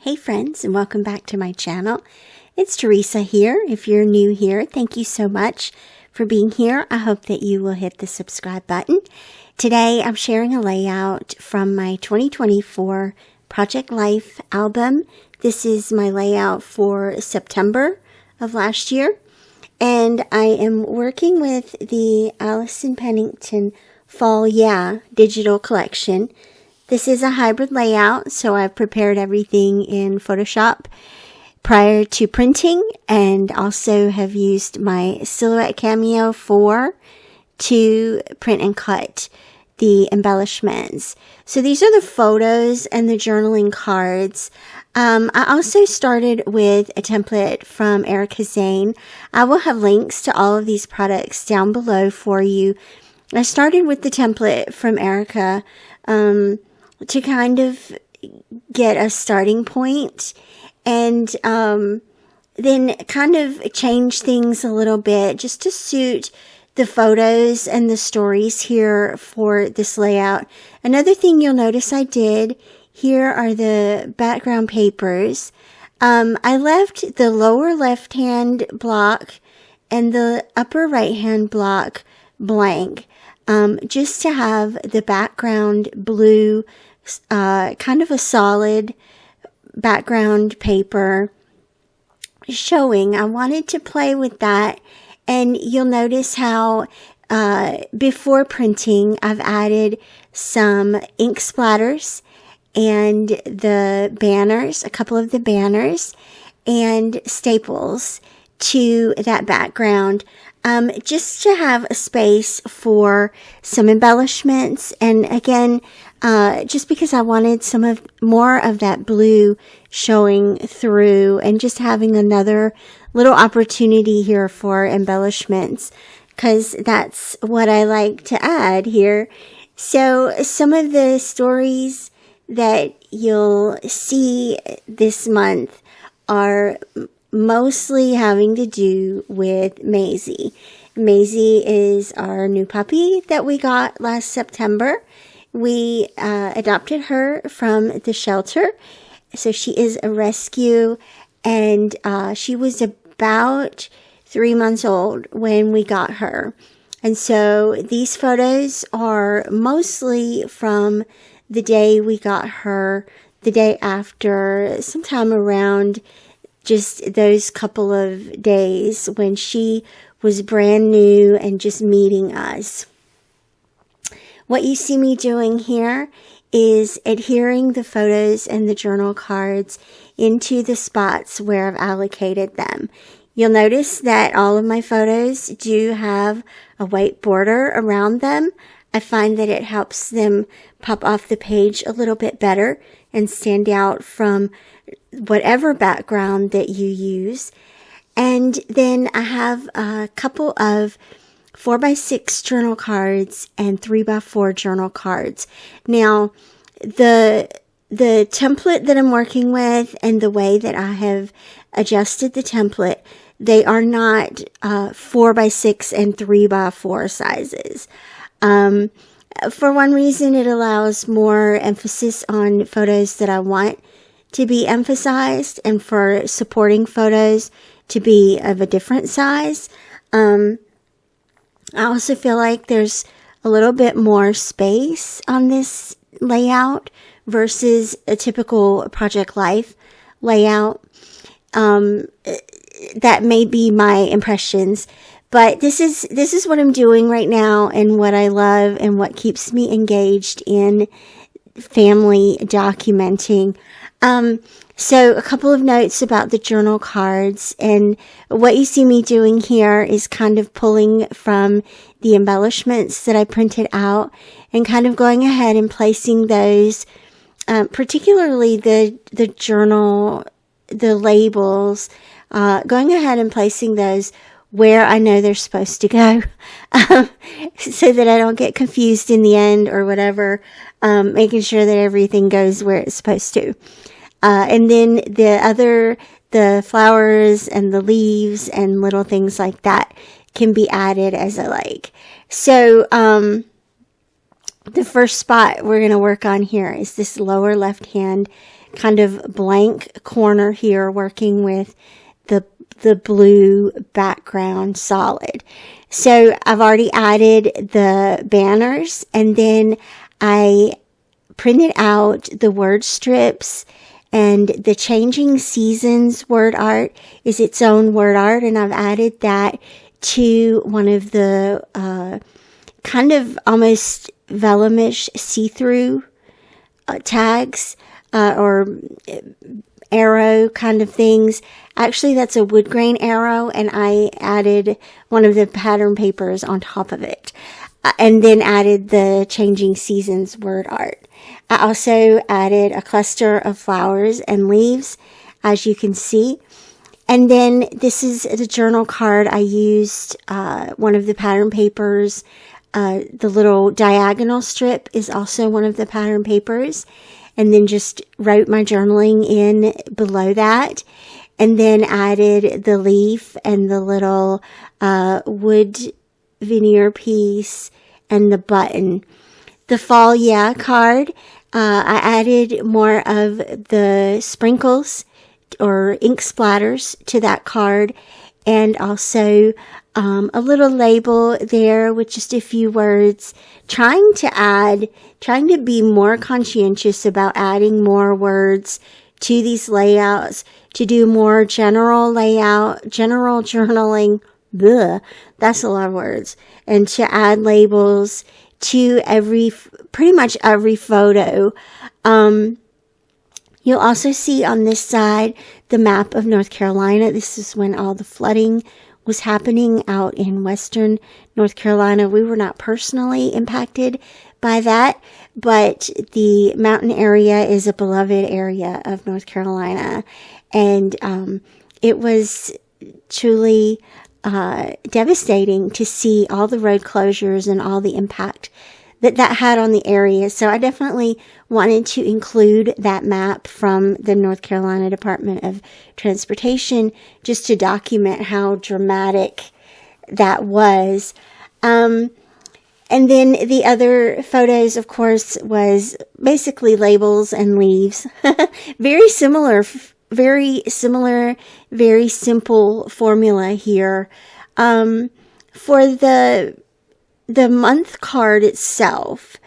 Hey friends, and welcome back to my channel. It's Teresa here. If you're new here, thank you so much for being here. I hope that you will hit the subscribe button. Today I'm sharing a layout from my 2024 Project Life album. This is my layout for September of last year. And I am working with the Allison Pennington Fall Yeah digital collection. This is a hybrid layout, so I've prepared everything in Photoshop prior to printing, and also have used my Silhouette Cameo 4 to print and cut the embellishments. So these are the photos and the journaling cards. I also started with a template from Zane. I will have links to all of these products down below for you. I started with the template from Erica to kind of get a starting point, and then kind of change things a little bit just to suit the photos and the stories here for this layout. Another thing you'll notice I did, here are the background papers. I left the lower left hand block and the upper right hand block blank, just to have the background blue, kind of a solid background paper showing. I wanted to play with that, and you'll notice how before printing I've added some ink splatters and the banners, a couple of the banners and staples to that background, just to have a space for some embellishments. And again, just because I wanted more of that blue showing through, and just having another little opportunity here for embellishments, because that's what I like to add here. So some of the stories that you'll see this month are mostly having to do with Maisie. Maisie is our new puppy that we got last September. We adopted her from the shelter, so she is a rescue, and she was about 3 months old when we got her. And so these photos are mostly from the day we got her, the day after, sometime around just those couple of days when she was brand new and just meeting us. What you see me doing here is adhering the photos and the journal cards into the spots where I've allocated them. You'll notice that all of my photos do have a white border around them. I find that it helps them pop off the page a little bit better and stand out from whatever background that you use. And then I have a couple of 4x6 journal cards and 3x4 journal cards. Now, the template that I'm working with and the way that I have adjusted the template, they are not 4x6 and 3x4 sizes. For one reason, it allows more emphasis on photos that I want to be emphasized, and for supporting photos to be of a different size. I also feel like there's a little bit more space on this layout versus a typical Project Life layout. That may be my impressions, but this is what I'm doing right now, and what I love, and what keeps me engaged in family documenting. So a couple of notes about the journal cards, and what you see me doing here is kind of pulling from the embellishments that I printed out and kind of going ahead and placing those, particularly the journal, the labels, going ahead and placing those where I know they're supposed to go, so that I don't get confused in the end or whatever, making sure that everything goes where it's supposed to. And then the flowers and the leaves and little things like that can be added as I like. So, the first spot we're going to work on here is this lower left hand kind of blank corner here working with the blue background solid. So I've already added the banners, and then I printed out the word strips, and the changing seasons word art is its own word art, and I've added that to one of the kind of almost velumish see-through tags or arrow kind of things. Actually, that's a wood grain arrow, and I added one of the pattern papers on top of it, and then added the changing seasons word art. I also added a cluster of flowers and leaves, as you can see. And then this is the journal card. I used one of the pattern papers. The little diagonal strip is also one of the pattern papers. And then just wrote my journaling in below that. And then added the leaf and the little wood veneer piece and the button. The Fall Yeah card, I added more of the sprinkles or ink splatters to that card, and also a little label there with just a few words, trying to be more conscientious about adding more words to these layouts, to do more general layout, general journaling, that's a lot of words, and to add labels to pretty much every photo. You'll also see on this side the map of North Carolina. This is when all the flooding was happening out in western North Carolina. We were not personally impacted by that, but the mountain area is a beloved area of North Carolina. And it was truly devastating to see all the road closures and all the impact that had on the area. So I definitely wanted to include that map from the North Carolina Department of Transportation just to document how dramatic that was. And then the other photos, of course, was basically labels and leaves. Very similar, very simple formula here. For the month card itself,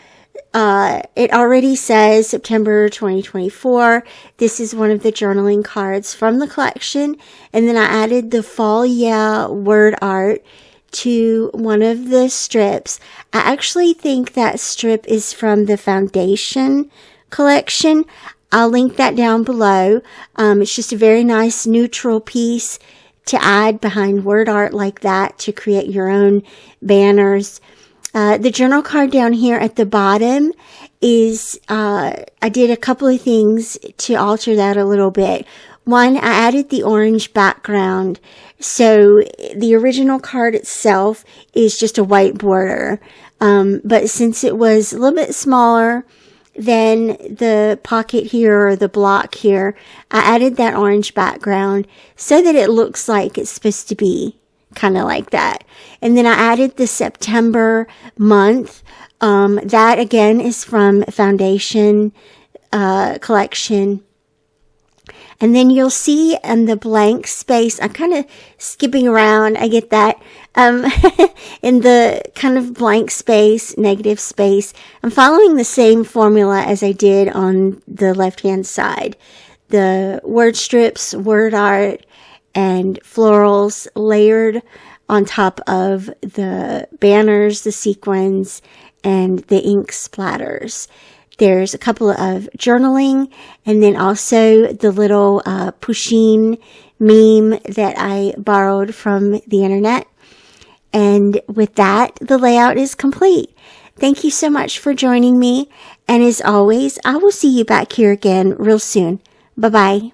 it already says September 2024. This is one of the journaling cards from the collection. And then I added the Fall Yeah word art to one of the strips. I actually think that strip is from the Foundation collection. I'll link that down below. It's just a very nice neutral piece to add behind word art like that to create your own banners. The journal card down here at the bottom is, I did a couple of things to alter that a little bit. One, I added the orange background. So the original card itself is just a white border. But since it was a little bit smaller than the pocket here or the block here, I added that orange background so that it looks like it's supposed to be kind of like that. And then I added the September month. That again is from Foundation collection. And then you'll see in the blank space, I'm kind of skipping around, I get that, in the kind of blank space, negative space, I'm following the same formula as I did on the left-hand side. The word strips, word art, and florals layered on top of the banners, the sequins, and the ink splatters. There's a couple of journaling, and then also the little pusheen meme that I borrowed from the internet. And with that, the layout is complete. Thank you so much for joining me. And as always, I will see you back here again real soon. Bye-bye.